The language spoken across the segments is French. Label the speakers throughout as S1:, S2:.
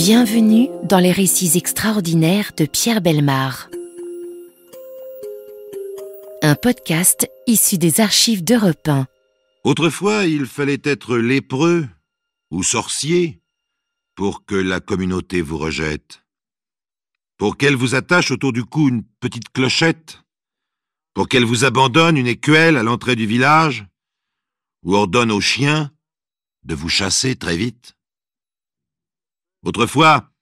S1: Bienvenue dans les récits extraordinaires de Pierre Bellemare. Un podcast issu des archives d'Europe 1.
S2: Autrefois, il fallait être lépreux ou sorcier pour que la communauté vous rejette, pour qu'elle vous attache autour du cou une petite clochette, pour qu'elle vous abandonne une écuelle à l'entrée du village, ou ordonne aux chiens de vous chasser très vite. Autrefois,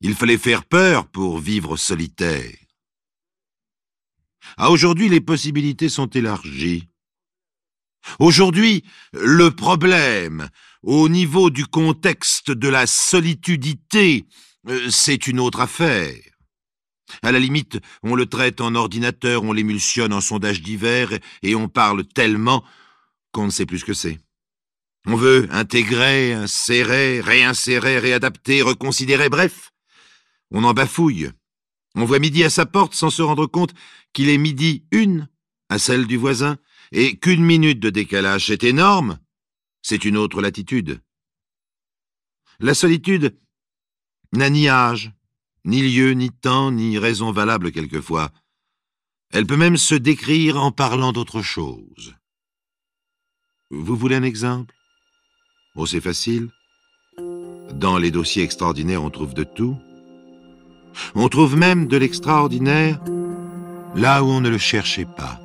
S2: il fallait faire peur pour vivre solitaire. Aujourd'hui, les possibilités sont élargies. Aujourd'hui, le problème, au niveau du contexte de la solitudité, c'est une autre affaire. À la limite, on le traite en ordinateur, on l'émulsionne en sondage divers et on parle tellement qu'on ne sait plus ce que c'est. On veut intégrer, insérer, réinsérer, réadapter, reconsidérer, bref, on en bafouille. On voit midi à sa porte sans se rendre compte qu'il est midi une à celle du voisin et qu'une minute de décalage, c'est énorme, c'est une autre latitude. La solitude n'a ni âge, ni lieu, ni temps, ni raison valable quelquefois. Elle peut même se décrire en parlant d'autre chose. Vous voulez un exemple ? Oh, c'est facile. Dans les dossiers extraordinaires, on trouve de tout. On trouve même de l'extraordinaire là où on ne le cherchait pas.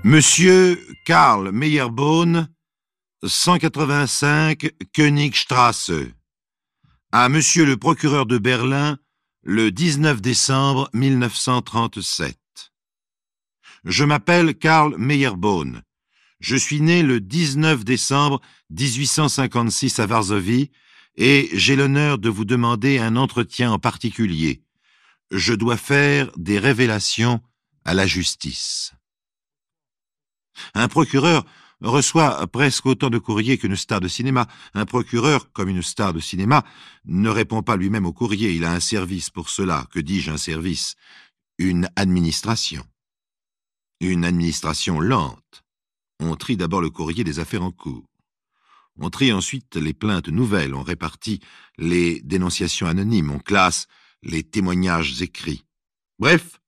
S2: Monsieur Karl Meyerbohn, 185 Königstrasse. À Monsieur le procureur de Berlin, le 19 décembre 1937. Je m'appelle Karl Meyerbohn. Je suis né le 19 décembre 1856 à Varsovie et j'ai l'honneur de vous demander un entretien en particulier. Je dois faire des révélations à la justice. Un procureur reçoit presque autant de courriers qu'une star de cinéma. Un procureur, comme une star de cinéma, ne répond pas lui-même au courrier. Il a un service pour cela. Que dis-je, un service ? Une administration. Une administration lente. On trie d'abord le courrier des affaires en cours. On trie ensuite les plaintes nouvelles. On répartit les dénonciations anonymes. On classe les témoignages écrits. Bref,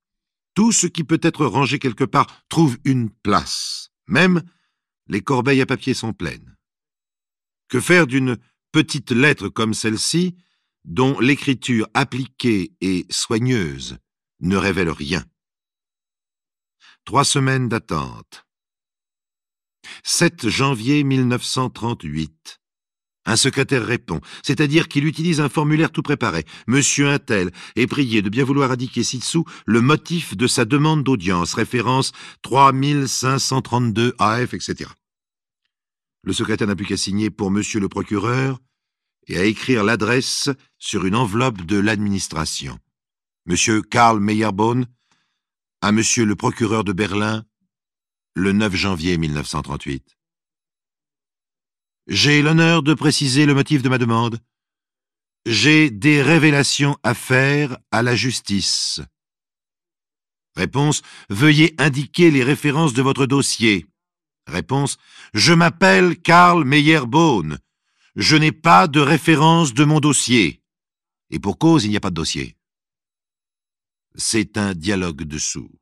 S2: tout ce qui peut être rangé quelque part trouve une place. Même les corbeilles à papier sont pleines. Que faire d'une petite lettre comme celle-ci, dont l'écriture appliquée et soigneuse ne révèle rien ? 3 semaines d'attente. 7 janvier 1938. Un secrétaire répond, c'est-à-dire qu'il utilise un formulaire tout préparé. Monsieur Untel est prié de bien vouloir indiquer ci-dessous le motif de sa demande d'audience, référence 3532 AF, etc. Le secrétaire n'a plus qu'à signer pour Monsieur le procureur et à écrire l'adresse sur une enveloppe de l'administration. Monsieur Karl Meyerbohn à Monsieur le procureur de Berlin, le 9 janvier 1938. J'ai l'honneur de préciser le motif de ma demande. J'ai des révélations à faire à la justice. Réponse, veuillez indiquer les références de votre dossier. Réponse, je m'appelle Karl Meyerbohn. Je n'ai pas de référence de mon dossier. Et pour cause, il n'y a pas de dossier. C'est un dialogue de sourds.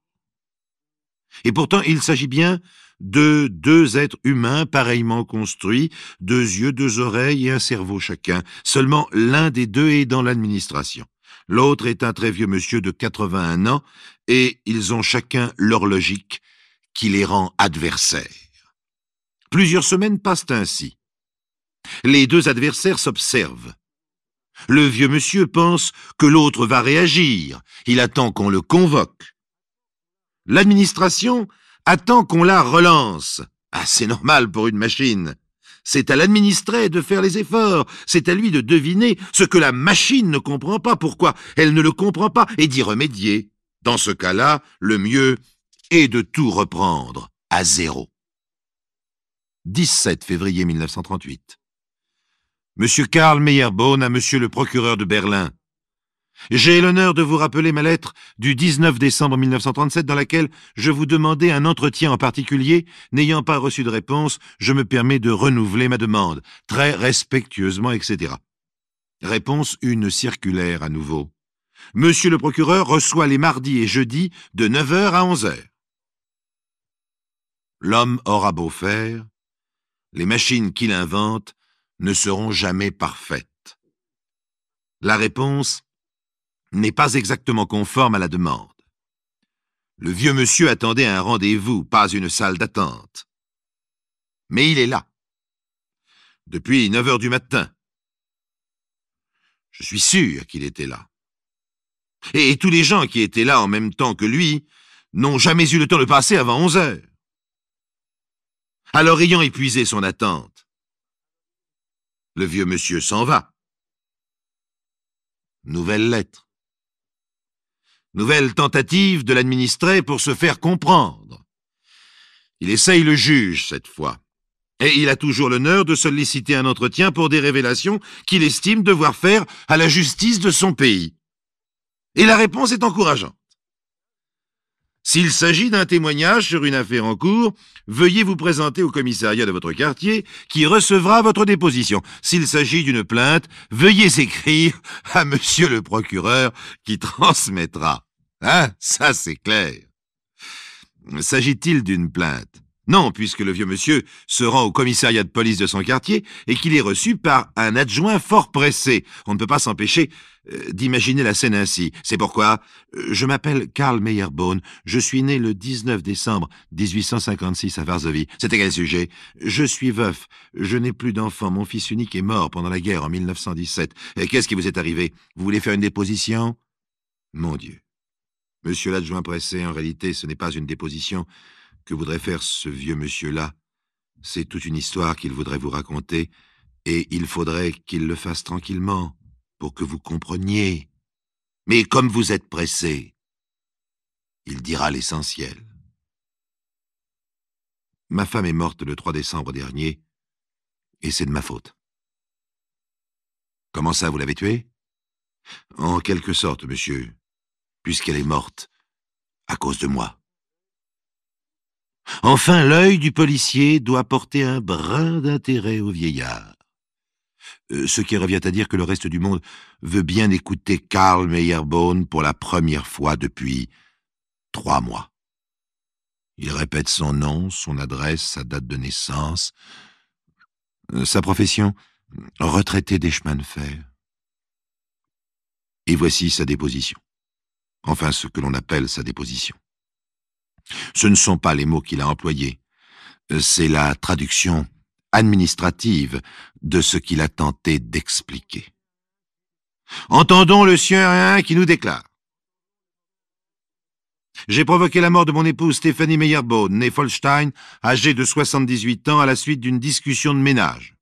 S2: Et pourtant, il s'agit bien de 2 êtres humains pareillement construits, 2 yeux, 2 oreilles et un cerveau chacun. Seulement l'un des deux est dans l'administration. L'autre est un très vieux monsieur de 81 ans et ils ont chacun leur logique qui les rend adversaires. Plusieurs semaines passent ainsi. Les 2 adversaires s'observent. Le vieux monsieur pense que l'autre va réagir. Il attend qu'on le convoque. L'administration attend qu'on la relance. Ah, c'est normal pour une machine. C'est à l'administré de faire les efforts. C'est à lui de deviner ce que la machine ne comprend pas, pourquoi elle ne le comprend pas, et d'y remédier. Dans ce cas-là, le mieux est de tout reprendre à zéro. 17 février 1938. Monsieur Karl Meyerbohn à monsieur le procureur de Berlin. J'ai l'honneur de vous rappeler ma lettre du 19 décembre 1937 dans laquelle je vous demandais un entretien en particulier. N'ayant pas reçu de réponse, je me permets de renouveler ma demande, très respectueusement, etc. Réponse, une circulaire à nouveau. Monsieur le procureur reçoit les mardis et jeudis de 9h à 11h. L'homme aura beau faire, les machines qu'il invente ne seront jamais parfaites. La réponse n'est pas exactement conforme à la demande. Le vieux monsieur attendait un rendez-vous, pas une salle d'attente. Mais il est là. Depuis 9h du matin. Je suis sûr qu'il était là. Et tous les gens qui étaient là en même temps que lui n'ont jamais eu le temps de passer avant 11h. Alors, ayant épuisé son attente, le vieux monsieur s'en va. Nouvelle lettre. Nouvelle tentative de l'administrer pour se faire comprendre. Il essaye le juge cette fois. Et il a toujours l'honneur de solliciter un entretien pour des révélations qu'il estime devoir faire à la justice de son pays. Et la réponse est encourageante. S'il s'agit d'un témoignage sur une affaire en cours, veuillez vous présenter au commissariat de votre quartier qui recevra votre déposition. S'il s'agit d'une plainte, veuillez écrire à monsieur le procureur qui transmettra. Hein? Ça, c'est clair. S'agit-il d'une plainte? Non, puisque le vieux monsieur se rend au commissariat de police de son quartier et qu'il est reçu par un adjoint fort pressé. On ne peut pas s'empêcher d'imaginer la scène ainsi. C'est pourquoi je m'appelle Karl Meyerbohn. Je suis né le 19 décembre 1856 à Varsovie. C'était quel sujet? Je suis veuf. Je n'ai plus d'enfant. Mon fils unique est mort pendant la guerre en 1917. Qu'est-ce qui vous est arrivé? Vous voulez faire une déposition? Mon Dieu. Monsieur l'adjoint pressé, en réalité, ce n'est pas une déposition que voudrait faire ce vieux monsieur-là. C'est toute une histoire qu'il voudrait vous raconter, et il faudrait qu'il le fasse tranquillement, pour que vous compreniez. Mais comme vous êtes pressé, il dira l'essentiel. Ma femme est morte le 3 décembre dernier, et c'est de ma faute. Comment ça, vous l'avez tuée? En quelque sorte, monsieur, puisqu'elle est morte à cause de moi. Enfin, l'œil du policier doit porter un brin d'intérêt au vieillard. Ce qui revient à dire que le reste du monde veut bien écouter Karl Meyerbohn pour la première fois depuis 3 mois. Il répète son nom, son adresse, sa date de naissance, sa profession, retraité des chemins de fer. Et voici sa déposition. Enfin, ce que l'on appelle sa déposition. Ce ne sont pas les mots qu'il a employés, c'est la traduction administrative de ce qu'il a tenté d'expliquer. Entendons le sien qui nous déclare. J'ai provoqué la mort de mon épouse Stéphanie Meyerbohn, née Folstein, âgée de 78 ans, à la suite d'une discussion de ménage.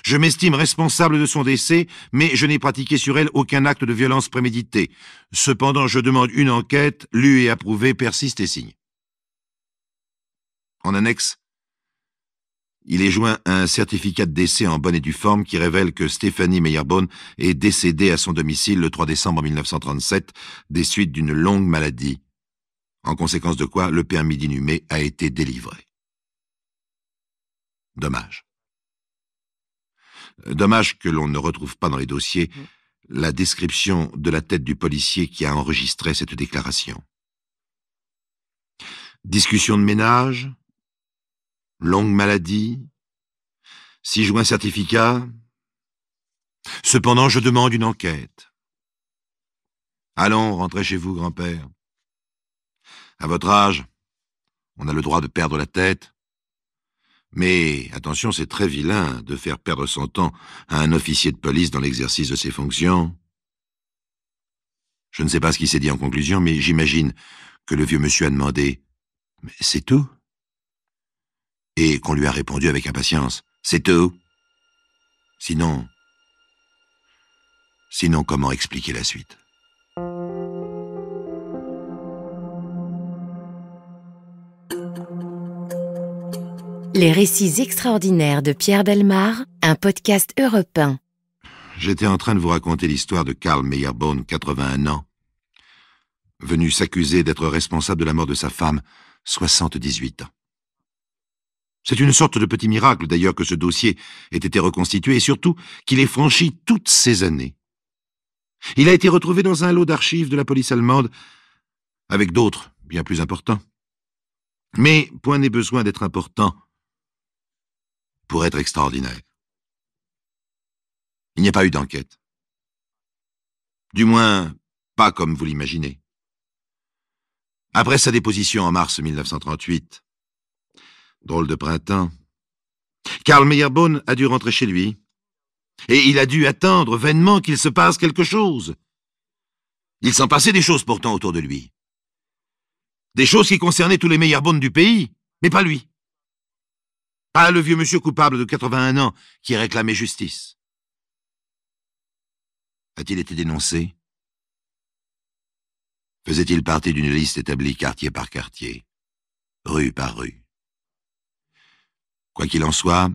S2: Je m'estime responsable de son décès, mais je n'ai pratiqué sur elle aucun acte de violence prémédité. Cependant, je demande une enquête, lue et approuvée, persiste et signe. En annexe, il est joint un certificat de décès en bonne et due forme qui révèle que Stéphanie Meyerbohn est décédée à son domicile le 3 décembre 1937 des suites d'une longue maladie, en conséquence de quoi le permis d'inhumer a été délivré. Dommage. Dommage que l'on ne retrouve pas dans les dossiers la description de la tête du policier qui a enregistré cette déclaration. Discussion de ménage, longue maladie, 6 juin certificat. Cependant, je demande une enquête. Allons, rentrez chez vous, grand-père. À votre âge, on a le droit de perdre la tête. Mais, attention, c'est très vilain de faire perdre son temps à un officier de police dans l'exercice de ses fonctions. Je ne sais pas ce qu'il s'est dit en conclusion, mais j'imagine que le vieux monsieur a demandé « Mais c'est tout ?» et qu'on lui a répondu avec impatience « C'est tout ?» Sinon, comment expliquer la suite?
S1: Les récits extraordinaires de Pierre Bellemare, un podcast Europe 1.
S2: J'étais en train de vous raconter l'histoire de Karl Meyerbohm, 81 ans, venu s'accuser d'être responsable de la mort de sa femme, 78 ans. C'est une sorte de petit miracle, d'ailleurs, que ce dossier ait été reconstitué et surtout qu'il ait franchi toutes ces années. Il a été retrouvé dans un lot d'archives de la police allemande avec d'autres, bien plus importants. Mais point n'est besoin d'être important pour être extraordinaire. Il n'y a pas eu d'enquête. Du moins, pas comme vous l'imaginez. Après sa déposition en mars 1938, drôle de printemps, Karl Meyerbohm a dû rentrer chez lui. Et il a dû attendre vainement qu'il se passe quelque chose. Il s'en passait des choses pourtant autour de lui. Des choses qui concernaient tous les Meyerbohm du pays, mais pas lui. Pas le vieux monsieur coupable de 81 ans qui réclamait justice. A-t-il été dénoncé? Faisait-il partie d'une liste établie quartier par quartier, rue par rue? Quoi qu'il en soit,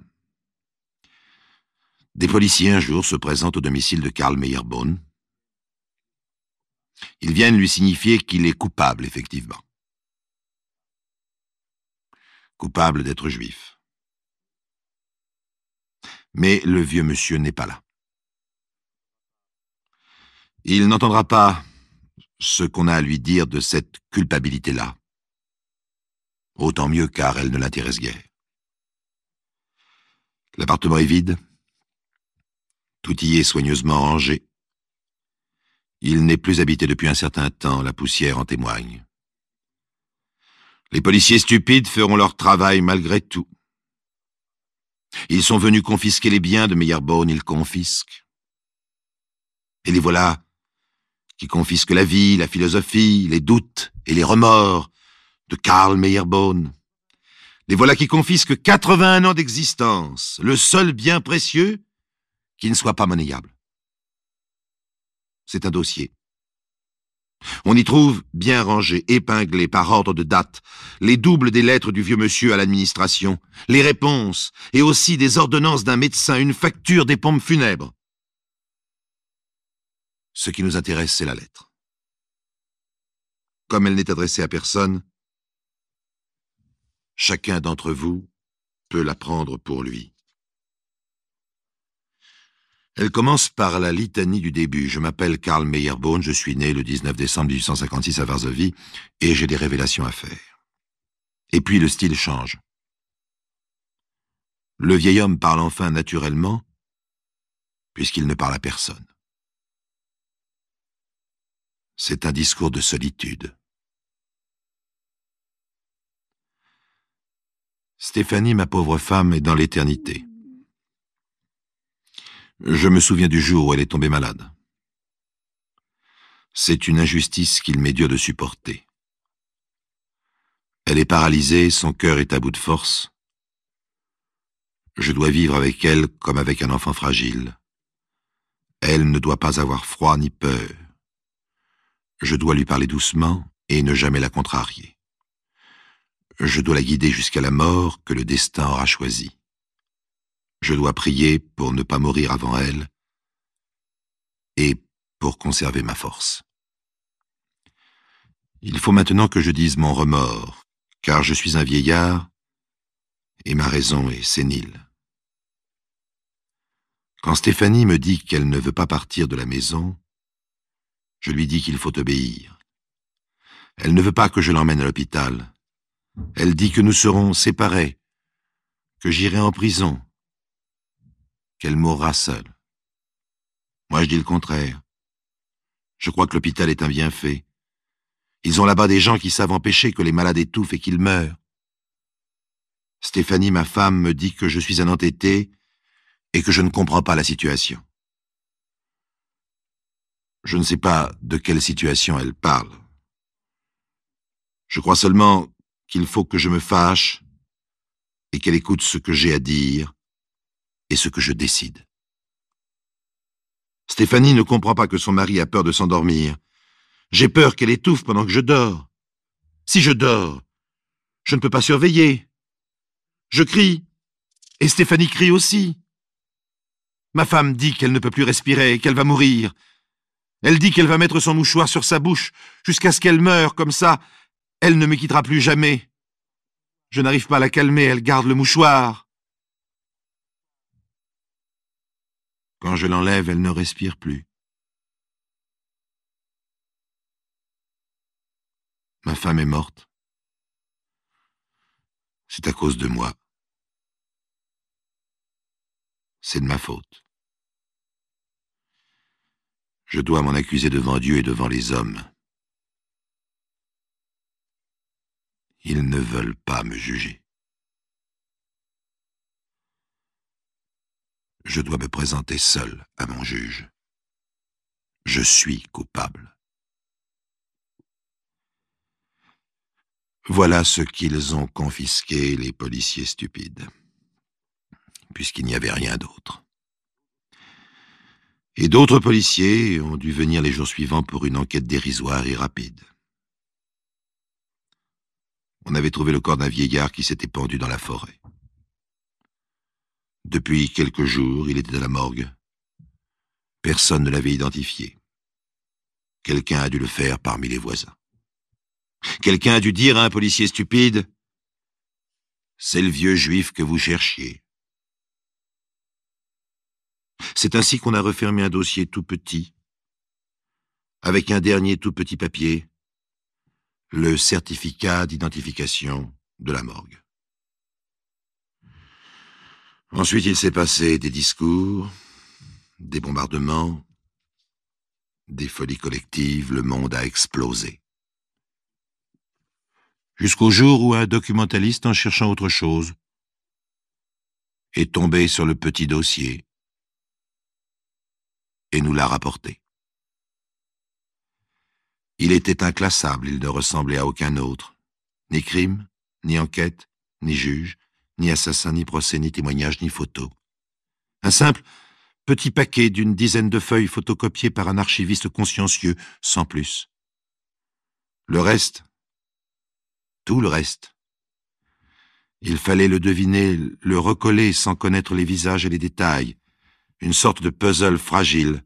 S2: des policiers un jour se présentent au domicile de Karl Meyerbohm. Ils viennent lui signifier qu'il est coupable, effectivement. Coupable d'être juif. Mais le vieux monsieur n'est pas là. Il n'entendra pas ce qu'on a à lui dire de cette culpabilité-là. Autant mieux, car elle ne l'intéresse guère. L'appartement est vide. Tout y est soigneusement rangé. Il n'est plus habité depuis un certain temps, la poussière en témoigne. Les policiers stupides feront leur travail malgré tout. Ils sont venus confisquer les biens de Meyerbohm, ils confisquent. Et les voilà qui confisquent la vie, la philosophie, les doutes et les remords de Karl Meyerbohm. Les voilà qui confisquent 81 ans d'existence, le seul bien précieux qui ne soit pas monnayable. C'est un dossier. On y trouve, bien rangé, épinglé par ordre de date, les doubles des lettres du vieux monsieur à l'administration, les réponses, et aussi des ordonnances d'un médecin, une facture des pompes funèbres. Ce qui nous intéresse, c'est la lettre. Comme elle n'est adressée à personne, chacun d'entre vous peut la prendre pour lui. Elle commence par la litanie du début. Je m'appelle Karl Meyerbohm, je suis né le 19 décembre 1856 à Varsovie et j'ai des révélations à faire. Et puis le style change. Le vieil homme parle enfin naturellement, puisqu'il ne parle à personne. C'est un discours de solitude. Stéphanie, ma pauvre femme, est dans l'éternité. Je me souviens du jour où elle est tombée malade. C'est une injustice qu'il m'est dur de supporter. Elle est paralysée, son cœur est à bout de force. Je dois vivre avec elle comme avec un enfant fragile. Elle ne doit pas avoir froid ni peur. Je dois lui parler doucement et ne jamais la contrarier. Je dois la guider jusqu'à la mort que le destin aura choisie. Je dois prier pour ne pas mourir avant elle et pour conserver ma force. Il faut maintenant que je dise mon remords, car je suis un vieillard et ma raison est sénile. Quand Stéphanie me dit qu'elle ne veut pas partir de la maison, je lui dis qu'il faut obéir. Elle ne veut pas que je l'emmène à l'hôpital. Elle dit que nous serons séparés, que j'irai en prison, qu'elle mourra seule. Moi, je dis le contraire. Je crois que l'hôpital est un bienfait. Ils ont là-bas des gens qui savent empêcher que les malades étouffent et qu'ils meurent. Stéphanie, ma femme, me dit que je suis un entêté et que je ne comprends pas la situation. Je ne sais pas de quelle situation elle parle. Je crois seulement qu'il faut que je me fâche et qu'elle écoute ce que j'ai à dire et ce que je décide. Stéphanie ne comprend pas que son mari a peur de s'endormir. J'ai peur qu'elle étouffe pendant que je dors. Si je dors, je ne peux pas surveiller. Je crie. Et Stéphanie crie aussi. Ma femme dit qu'elle ne peut plus respirer, qu'elle va mourir. Elle dit qu'elle va mettre son mouchoir sur sa bouche jusqu'à ce qu'elle meure, comme ça, elle ne me quittera plus jamais. Je n'arrive pas à la calmer, elle garde le mouchoir. Quand je l'enlève, elle ne respire plus. Ma femme est morte. C'est à cause de moi. C'est de ma faute. Je dois m'en accuser devant Dieu et devant les hommes. Ils ne veulent pas me juger. Je dois me présenter seul à mon juge. Je suis coupable. Voilà ce qu'ils ont confisqué, les policiers stupides, puisqu'il n'y avait rien d'autre. Et d'autres policiers ont dû venir les jours suivants pour une enquête dérisoire et rapide. On avait trouvé le corps d'un vieillard qui s'était pendu dans la forêt. Depuis quelques jours, il était à la morgue. Personne ne l'avait identifié. Quelqu'un a dû le faire parmi les voisins. Quelqu'un a dû dire à un policier stupide « C'est le vieux juif que vous cherchiez ». C'est ainsi qu'on a refermé un dossier tout petit, avec un dernier tout petit papier, le certificat d'identification de la morgue. Ensuite, il s'est passé des discours, des bombardements, des folies collectives, le monde a explosé. Jusqu'au jour où un documentaliste, en cherchant autre chose, est tombé sur le petit dossier et nous l'a rapporté. Il était inclassable, il ne ressemblait à aucun autre. Ni crime, ni enquête, ni juge, ni assassin, ni procès, ni témoignage, ni photo. Un simple petit paquet d'une dizaine de feuilles photocopiées par un archiviste consciencieux, sans plus. Le reste, tout le reste, il fallait le deviner, le recoller sans connaître les visages et les détails, une sorte de puzzle fragile,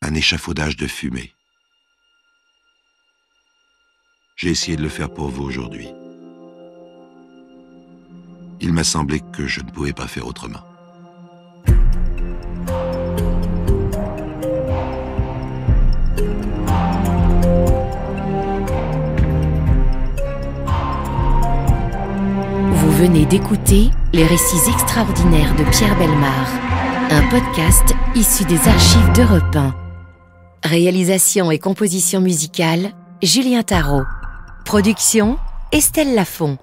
S2: un échafaudage de fumée. J'ai essayé de le faire pour vous aujourd'hui. Il m'a semblé que je ne pouvais pas faire autrement.
S1: Vous venez d'écouter Les récits extraordinaires de Pierre Bellemare, un podcast issu des archives d'Europe 1. Réalisation et composition musicale, Julien Tarot. Production, Estelle Lafont.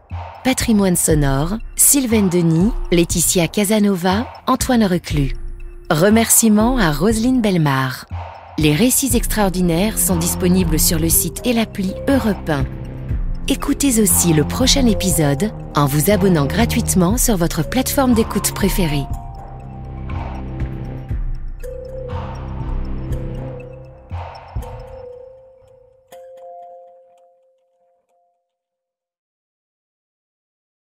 S1: Patrimoine sonore, Sylvaine Denis, Laetitia Casanova, Antoine Reclus. Remerciements à Roselyne Bellemare. Les récits extraordinaires sont disponibles sur le site et l'appli Europe 1. Écoutez aussi le prochain épisode en vous abonnant gratuitement sur votre plateforme d'écoute préférée.